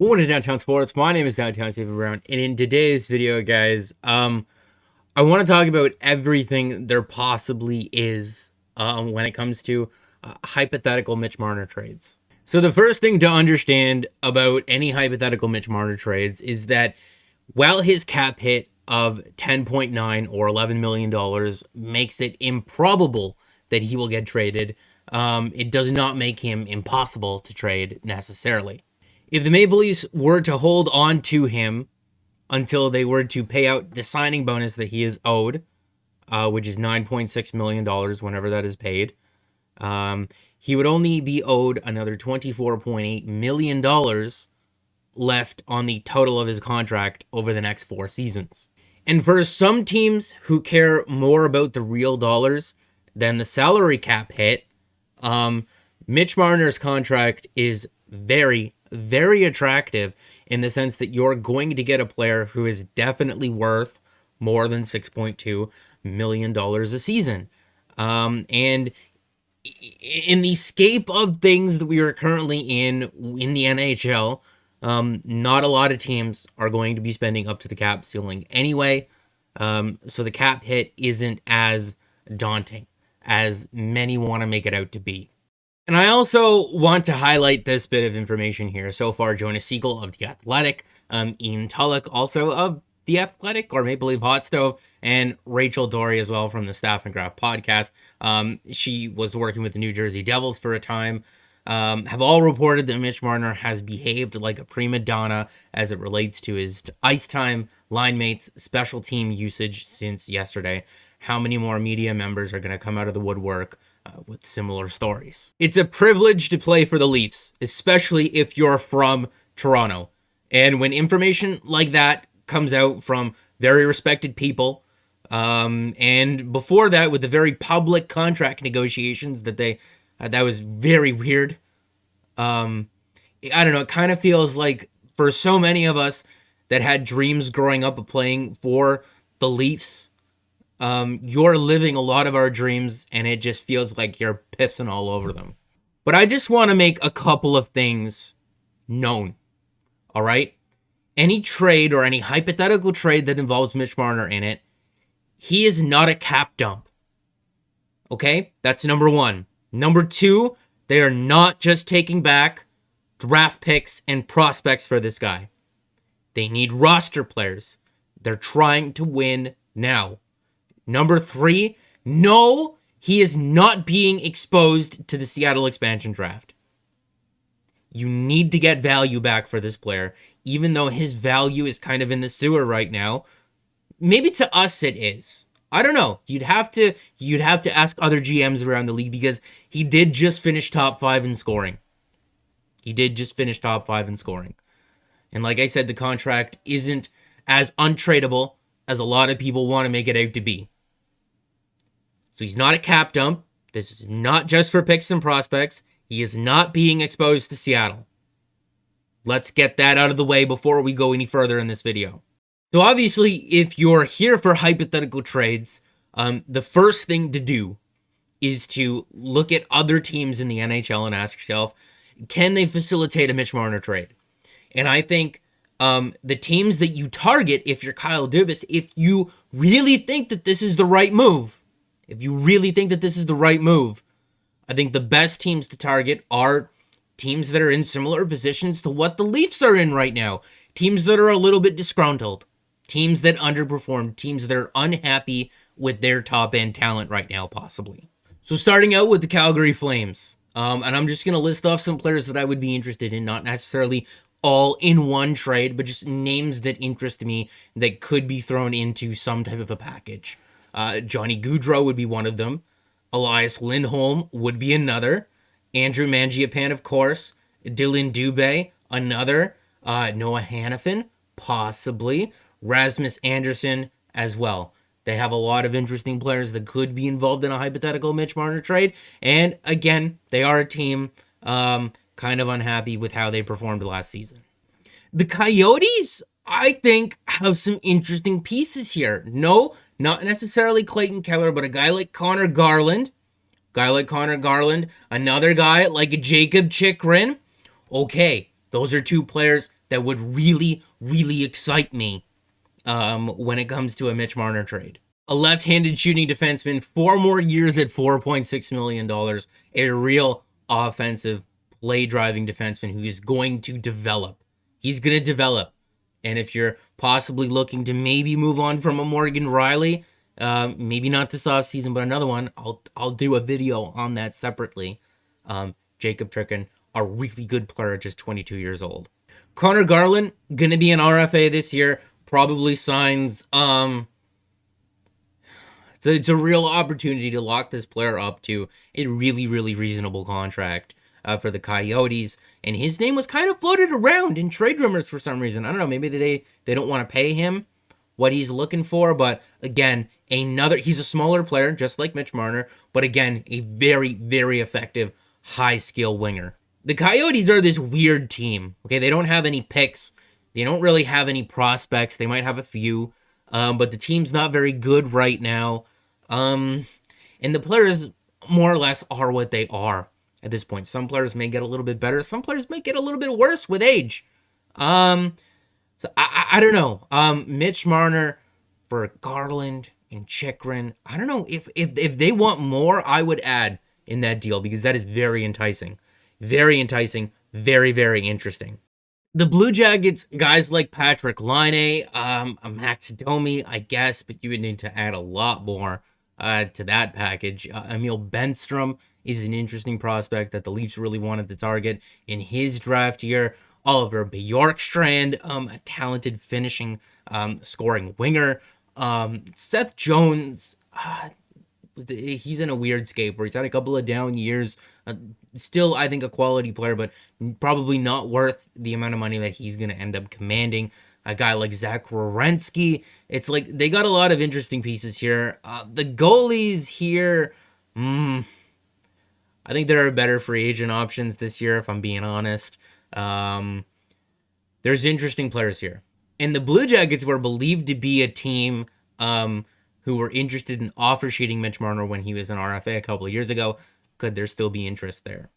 Welcome to Downtown Sports. My name is Downtown Stephen Brown, and in today's video, guys, I want to talk about everything there possibly is when it comes to hypothetical Mitch Marner trades. So the first thing to understand about any hypothetical Mitch Marner trades is that while his cap hit of 10.9 or $11 million makes it improbable that he will get traded, it does not make him impossible to trade necessarily. If the Maple Leafs were to hold on to him until they were to pay out the signing bonus that he is owed, which is $9.6 million whenever that is paid, he would only be owed another $24.8 million left on the total of his contract over the next 4 seasons. And for some teams who care more about the real dollars than the salary cap hit, Mitch Marner's contract is very, very attractive in the sense that you're going to get a player who is definitely worth more than $6.2 million a season. And in the scape of things that we are currently in the NHL, not a lot of teams are going to be spending up to the cap ceiling anyway. So the cap hit isn't as daunting as many want to make it out to be. And I also want to highlight this bit of information here. So far, Jonas Siegel of The Athletic, Ian Tulloch also of The Athletic or Maple Leaf Hot Stove, and Rachel Dory as well from the Staff and Graph podcast. She was working with the New Jersey Devils for a time. Have all reported that Mitch Marner has behaved like a prima donna as it relates to his ice time, line mates, special team usage since yesterday. How many more media members are going to come out of the woodwork with similar stories? It's a privilege to play for the Leafs, especially if you're from Toronto. And when information like that comes out from very respected people, and before that with the very public contract negotiations that was very weird. I don't know, it kind of feels like for so many of us that had dreams growing up of playing for the Leafs, you're living a lot of our dreams, and it just feels like you're pissing all over them. But I just want to make a couple of things known, all right? Any trade or any hypothetical trade that involves Mitch Marner in it, he is not a cap dump, okay? That's number one. Number two, they are not just taking back draft picks and prospects for this guy. They need roster players. They're trying to win now. Number three, no, he is not being exposed to the Seattle expansion draft. You need to get value back for this player, even though his value is kind of in the sewer right now. Maybe to us it is. I don't know. You'd have to ask other GMs around the league because he did just finish top 5 in scoring. And like I said, the contract isn't as untradeable as a lot of people want to make it out to be. So he's not a cap dump. This is not just for picks and prospects. He is not being exposed to Seattle. Let's get that out of the way before we go any further in this video. So obviously, if you're here for hypothetical trades, the first thing to do is to look at other teams in the NHL and ask yourself, can they facilitate a Mitch Marner trade? And I think the teams that you target, if you're Kyle Dubas, if you really think that this is the right move, I think the best teams to target are teams that are in similar positions to what the Leafs are in right now. Teams that are a little bit disgruntled. Teams that underperform. Teams that are unhappy with their top-end talent right now, possibly. So starting out with the Calgary Flames. And I'm just going to list off some players that I would be interested in, not necessarily all in one trade, but just names that interest me that could be thrown into some type of a package. Johnny Gaudreau would be one of them. Elias Lindholm would be another. Andrew Mangiapane, of course. Dylan Dubé, another. Noah Hannafin, possibly. Rasmus Anderson as well. They have a lot of interesting players that could be involved in a hypothetical Mitch Marner trade. And again, they are a team kind of unhappy with how they performed last season. The Coyotes, I think, have some interesting pieces here. No, not necessarily Clayton Keller, but a guy like Connor Garland. Another guy like Jacob Chikrin. Okay, Those are two players that would really, really excite me when it comes to a Mitch Marner trade. A left-handed shooting defenseman, 4 more years at $4.6 million, a real offensive play-driving defenseman who is going to develop. He's going to develop. And if you're possibly looking to maybe move on from a Morgan Riley, maybe not this offseason, but another one, I'll do a video on that separately. Jacob Tricken, a really good player at just 22 years old. Connor Garland, going to be an RFA this year, probably signs... So it's a real opportunity to lock this player up to a really, really reasonable contract for the Coyotes. And his name was kind of floated around in trade rumors for some reason. I don't know, maybe they don't want to pay him what he's looking for. But again, he's a smaller player, just like Mitch Marner. But again, a very, very effective, high-skill winger. The Coyotes are this weird team. Okay, they don't have any picks. They don't really have any prospects. They might have a few. But the team's not very good right now. And the players more or less are what they are at this point. Some players may get a little bit better. Some players may get a little bit worse with age. So I don't know. Mitch Marner for Garland and Chychrun. I don't know if they want more, I would add in that deal because that is very enticing. Very enticing. Very, very interesting. The Blue Jackets, guys like Patrick Laine, Max Domi, I guess, but you would need to add a lot more to that package. Emil Benstrom is an interesting prospect that the Leafs really wanted to target in his draft year. Oliver Bjorkstrand, a talented finishing, scoring winger. Seth Jones, he's in a weird scape where he's had a couple of down years. Still, I think, a quality player, but probably not worth the amount of money that he's going to end up commanding. A guy like Zach Werenski, it's like they got a lot of interesting pieces here. The goalies here, I think there are better free agent options this year, if I'm being honest. There's interesting players here. And the Blue Jackets were believed to be a team who were interested in offer sheeting Mitch Marner when he was an RFA a couple of years ago. Could there still be interest there?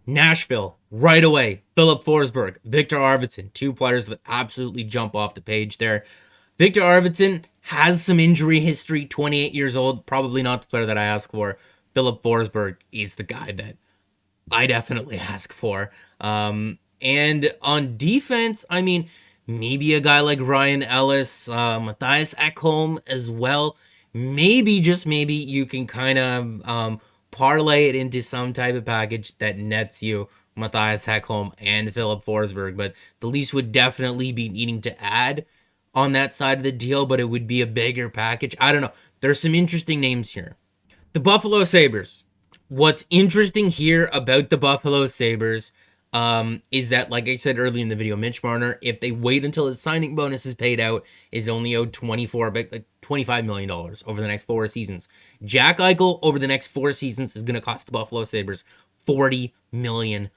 Nashville, right away. Philip Forsberg, Victor Arvidsson, two players that absolutely jump off the page there. Victor Arvidsson has some injury history, 28 years old, probably not the player that I ask for. Philip Forsberg is the guy that I definitely ask for. And on defense, I mean, maybe a guy like Ryan Ellis, Matthias Ekholm as well. Maybe, just maybe, you can kind of parlay it into some type of package that nets you Matthias Ekholm and Philip Forsberg. But the Leafs would definitely be needing to add on that side of the deal, but it would be a bigger package. I don't know. There's some interesting names here. The Buffalo Sabres. What's interesting here about the Buffalo Sabres is that, like I said earlier in the video, Mitch Marner, if they wait until his signing bonus is paid out, is only owed $25 million over the next 4 seasons. Jack Eichel over the next 4 seasons is going to cost the Buffalo Sabres $40 million.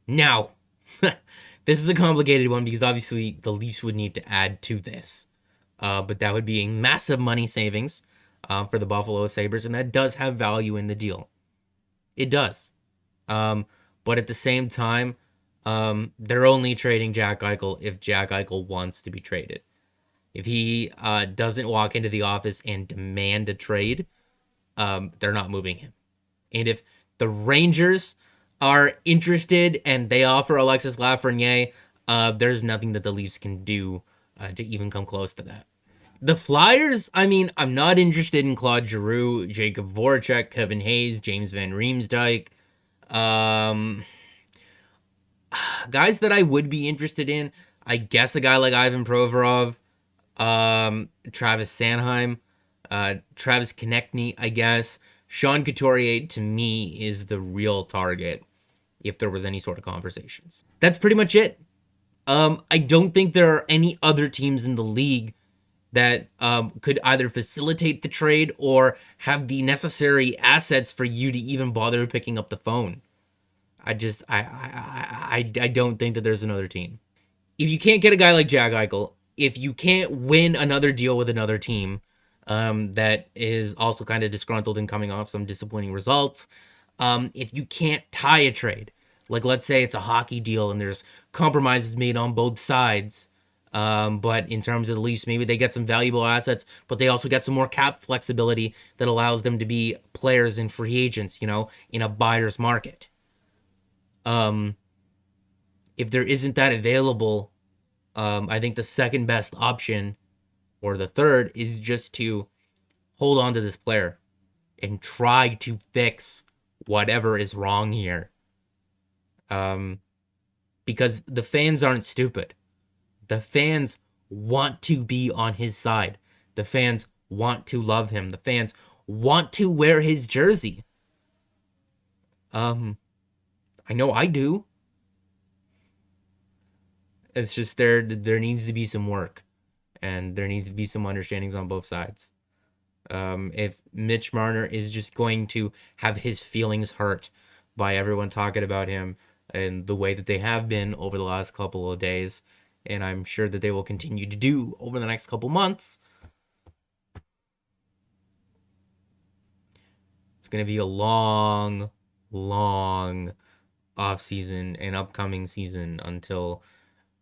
Now, this is a complicated one because obviously the Leafs would need to add to this. But that would be a massive money savings for the Buffalo Sabres, and that does have value in the deal. It does. But at the same time, they're only trading Jack Eichel if Jack Eichel wants to be traded. If he doesn't walk into the office and demand a trade, they're not moving him. And if the Rangers are interested and they offer Alexis Lafreniere, there's nothing that the Leafs can do to even come close to that. The Flyers, I mean, I'm not interested in Claude Giroux, Jacob Voracek, Kevin Hayes, James Van Riemsdyk. Guys that I would be interested in, I guess a guy like Ivan Provorov, Travis Sanheim, Travis Konechny, I guess. Sean Couturier, to me, is the real target if there was any sort of conversations. That's pretty much it. I don't think there are any other teams in the league that could either facilitate the trade or have the necessary assets for you to even bother picking up the phone. I don't think that there's another team. If you can't get a guy like Jack Eichel, if you can't win another deal with another team that is also kind of disgruntled and coming off some disappointing results, if you can't tie a trade, Like, let's say it's a hockey deal and there's compromises made on both sides. But in terms of the Leafs, maybe they get some valuable assets, but they also get some more cap flexibility that allows them to be players and free agents, in a buyer's market. Um, if there isn't that available, I think the second best option, or the third, is just to hold on to this player and try to fix whatever is wrong here. Um, because the fans aren't stupid. The fans want to be on his side. The fans want to love him. The fans want to wear his jersey. I know I do. It's just there needs to be some work, and there needs to be some understandings on both sides. If Mitch Marner is just going to have his feelings hurt by everyone talking about him and the way that they have been over the last couple of days, and I'm sure that they will continue to do over the next couple months, it's going to be a long, long off season and upcoming season until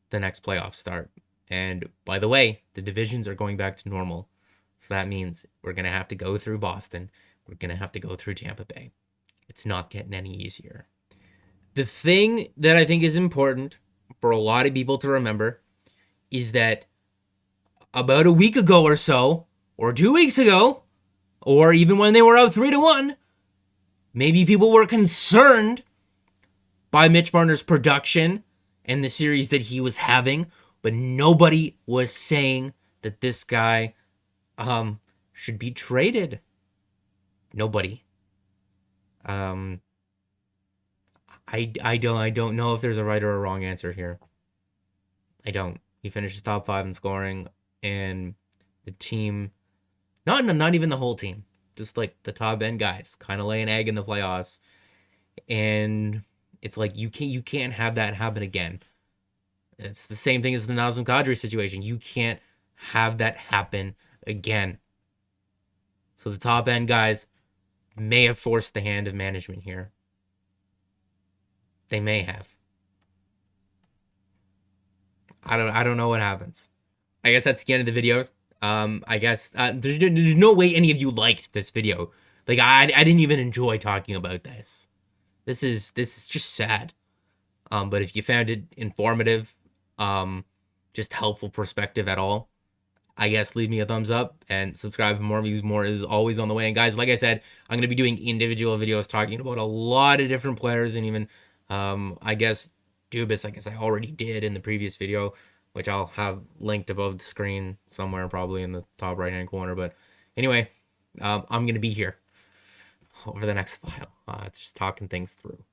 the next playoffs start. And by the way, the divisions are going back to normal. So that means we're going to have to go through Boston. We're going to have to go through Tampa Bay. It's not getting any easier. The thing that I think is important for a lot of people to remember is that about a week ago or so, or 2 weeks ago, or even when they were up 3-1, maybe people were concerned by Mitch Marner's production and the series that he was having, but nobody was saying that this guy should be traded. Nobody. I don't know if there's a right or a wrong answer here. I don't. He finishes top 5 in scoring, and the team, not even the whole team, just like the top end guys, kind of lay an egg in the playoffs, and it's like you can't have that happen again. It's the same thing as the Nazem Kadri situation. You can't have that happen again. So the top end guys may have forced the hand of management here. They may have. I don't know what happens. I guess that's the end of the video. I guess there's no way any of you liked this video. Like I didn't even enjoy talking about this. This is just sad. But if you found it informative, just helpful perspective at all, I guess leave me a thumbs up and subscribe for more views. More is always on the way. And guys, like I said, I'm gonna be doing individual videos talking about a lot of different players, and even I guess Dubas, I guess I already did in the previous video, which I'll have linked above the screen somewhere, probably in the top right hand corner. But anyway, I'm gonna be here over the next while, just talking things through.